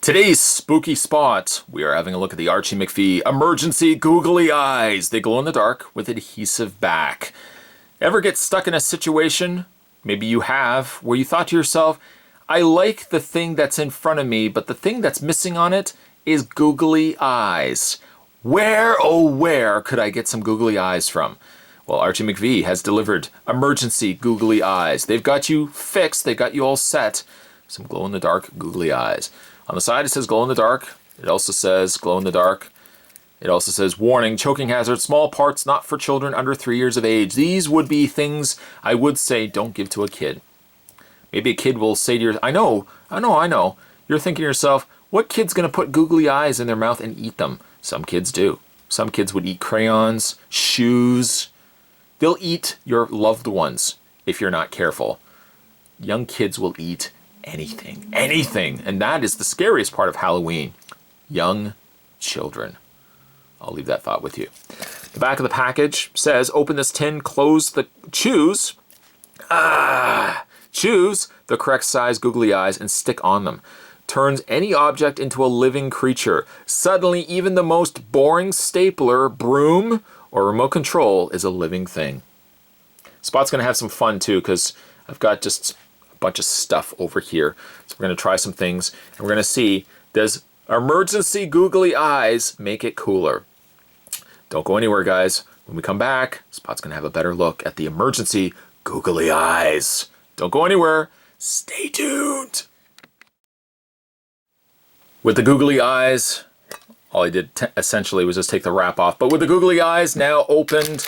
Today's spooky spot, we are having a look at the Archee McPhee emergency googly eyes. They glow in the dark with adhesive back. Ever get stuck in a situation, maybe you have, where you thought to yourself, I like the thing that's in front of me, but the thing that's missing on it is googly eyes. Where, oh where, could I get some googly eyes from? Well, Archee McPhee has delivered emergency googly eyes. They've got you fixed, they've got you all set. Some glow-in-the-dark googly eyes. On the side it says glow in the dark. It also says glow in the dark. It also says warning, choking hazard, small parts not for children under 3 years of age. These would be things I would say don't give to a kid. Maybe a kid will say to you, I know. You're thinking to yourself, what kid's going to put googly eyes in their mouth and eat them? Some kids do. Some kids would eat crayons, shoes. They'll eat your loved ones if you're not careful. Young kids will eat anything. And that is the scariest part of Halloween. Young children. I'll leave that thought with you. The back of the package says, open this tin, choose the correct size googly eyes and stick on them. Turns any object into a living creature. Suddenly, even the most boring stapler, broom, or remote control is a living thing. Spot's gonna have some fun too, because I've got just bunch of stuff over here. So we're going to try some things and we're going to see, does emergency googly eyes make it cooler? Don't go anywhere, guys. When we come back, Spot's going to have a better look at the emergency googly eyes. Don't go anywhere. Stay tuned. With the googly eyes, all I did essentially was just take the wrap off, but with the googly eyes now opened,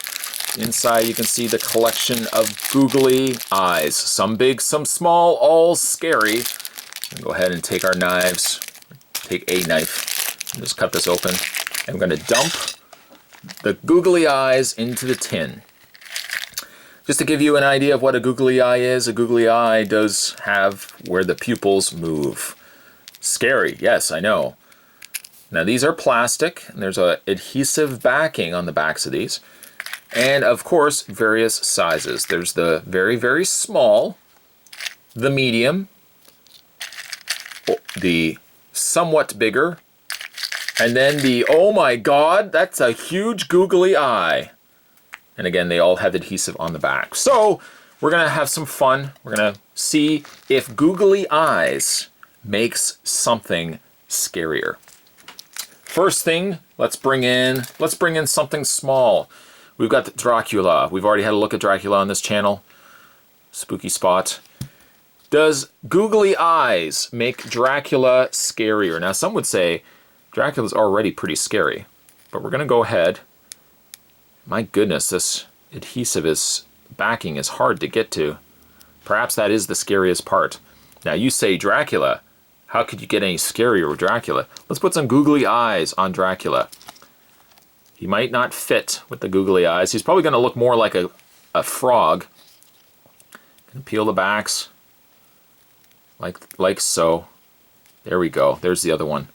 inside you can see the collection of googly eyes. Some big, some small, all scary. Go ahead and take our knives, take a knife, and just cut this open. And we're going to dump the googly eyes into the tin. Just to give you an idea of what a googly eye is, a googly eye does have where the pupils move. Scary, yes, I know. Now these are plastic, and there's an adhesive backing on the backs of these. And of course, various sizes. There's the very, very small, the medium, the somewhat bigger, and then the, oh my God, that's a huge googly eye. And again, they all have adhesive on the back. So we're gonna have some fun. We're gonna see if googly eyes makes something scarier. First thing, let's bring in something small. We've got Dracula. We've already had a look at Dracula on this channel. Spooky spot. Does googly eyes make Dracula scarier? Now, some would say Dracula's already pretty scary, but we're going to go ahead. My goodness, this adhesive backing is hard to get to. Perhaps that is the scariest part. Now, you say Dracula. How could you get any scarier with Dracula? Let's put some googly eyes on Dracula. He might not fit with the googly eyes. He's probably going to look more like a frog. And peel the backs like so. There we go. There's the other one.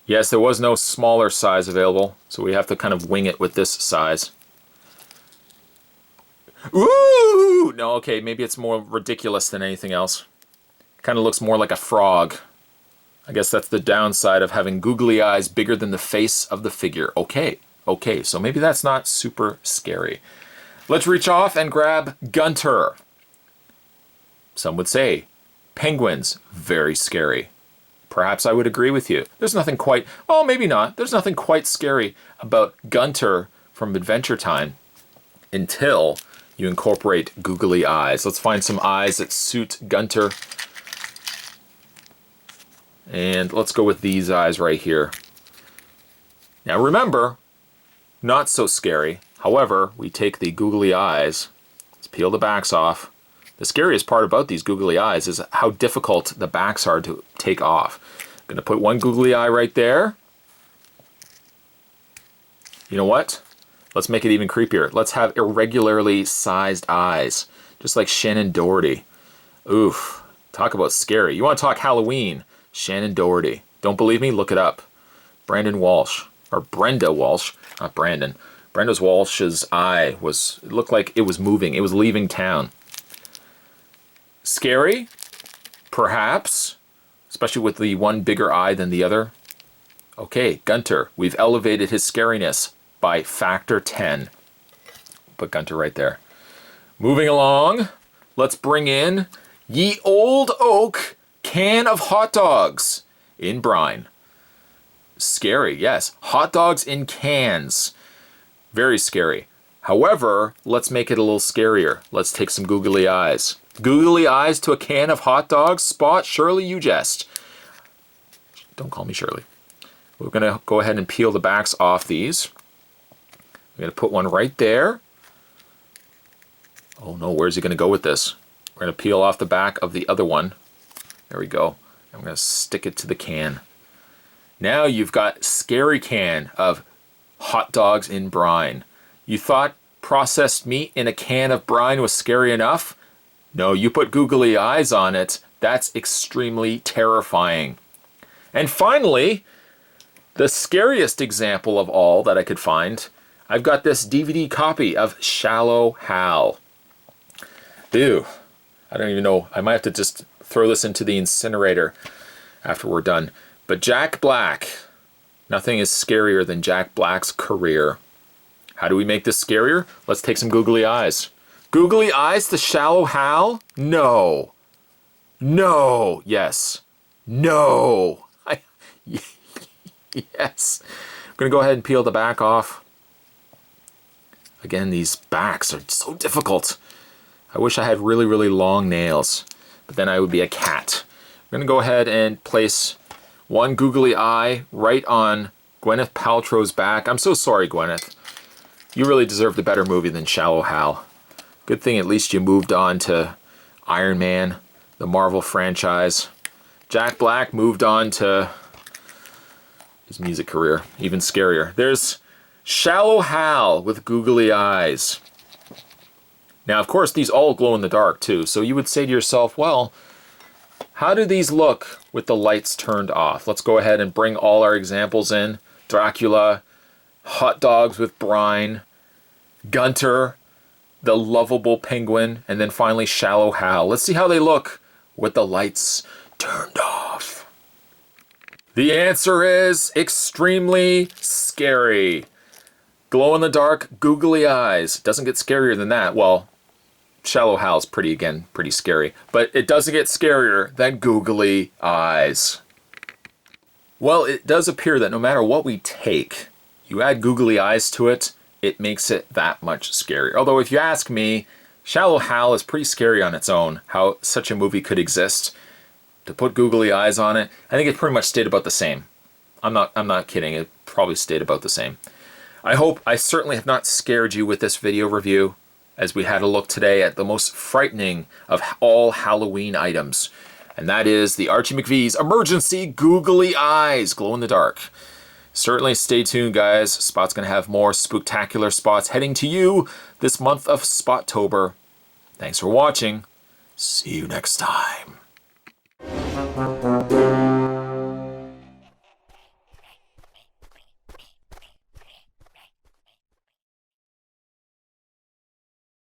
Yes, there was no smaller size available, so we have to kind of wing it with this size. Ooh! No, okay, maybe it's more ridiculous than anything else. Kind of looks more like a frog. I guess that's the downside of having googly eyes bigger than the face of the figure. Okay, so maybe that's not super scary. Let's reach off and grab Gunter. Some would say penguins, very scary. Perhaps I would agree with you. There's nothing quite, well, maybe not. There's nothing quite scary about Gunter from Adventure Time until you incorporate googly eyes. Let's find some eyes that suit Gunter. And let's go with these eyes right here. Now remember, not so scary. However, we take the googly eyes, let's peel the backs off. The scariest part about these googly eyes is how difficult the backs are to take off. I'm gonna put one googly eye right there. You know what? Let's make it even creepier. Let's have irregularly sized eyes, just like Shannon Doherty. Oof, talk about scary. You wanna talk Halloween? Shannon Doherty. Don't believe me? Look it up. Brandon Walsh, or Brenda Walsh, not Brandon. Brenda Walsh's eye it looked like it was moving. It was leaving town. Scary? Perhaps. especially with the one bigger eye than the other. Okay, Gunter, we've elevated his scariness by factor 10. Put Gunter right there. Moving along, let's bring in Ye Old Oak can of hot dogs in brine. Scary, yes. Hot dogs in cans. Very scary. However, let's make it a little scarier. Let's take some googly eyes. Googly eyes to a can of hot dogs? Spot, Shirley, you jest. Don't call me Shirley. We're going to go ahead and peel the backs off these. We're going to put one right there. Oh no, where's he going to go with this? We're going to peel off the back of the other one. There we go. I'm going to stick it to the can. Now you've got scary can of hot dogs in brine. You thought processed meat in a can of brine was scary enough? No, you put googly eyes on it. That's extremely terrifying. And finally, the scariest example of all that I could find, I've got this DVD copy of Shallow Hal. Ew, I don't even know. I might have to just throw this into the incinerator after we're done. But Jack Black, nothing is scarier than Jack Black's career. How do we make this scarier? Let's take some googly eyes. Googly eyes to Shallow Hal? No. No. Yes. No. Yes. I'm going to go ahead and peel the back off. Again, these backs are so difficult. I wish I had really, really long nails, but then I would be a cat. I'm going to go ahead and place one googly eye right on Gwyneth Paltrow's back. I'm so sorry, Gwyneth. You really deserved a better movie than Shallow Hal. Good thing at least you moved on to Iron Man, the Marvel franchise. Jack Black moved on to his music career, even scarier. There's Shallow Hal with googly eyes. Now, of course, these all glow in the dark, too. So you would say to yourself, well, how do these look with the lights turned off? Let's go ahead and bring all our examples in. Dracula, hot dogs with brine, Gunter, the lovable penguin, and then finally Shallow Hal. Let's see how they look with the lights turned off. The answer is extremely scary. Glow in the dark, googly eyes. Doesn't get scarier than that. Well, Shallow Hal's pretty scary. But it doesn't get scarier than googly eyes. Well, it does appear that no matter what we take, you add googly eyes to it, it makes it that much scarier. Although if you ask me, Shallow Hal is pretty scary on its own, how such a movie could exist. To put googly eyes on it, I think it pretty much stayed about the same. I'm not kidding, it probably stayed about the same. I hope I certainly have not scared you with this video review, as we had a look today at the most frightening of all Halloween items. And that is the Archee McPhee's Emergency Googly Eyes Glow in the Dark. Certainly stay tuned, guys. Spot's going to have more spooktacular spots heading to you this month of Spottober. Thanks for watching. See you next time.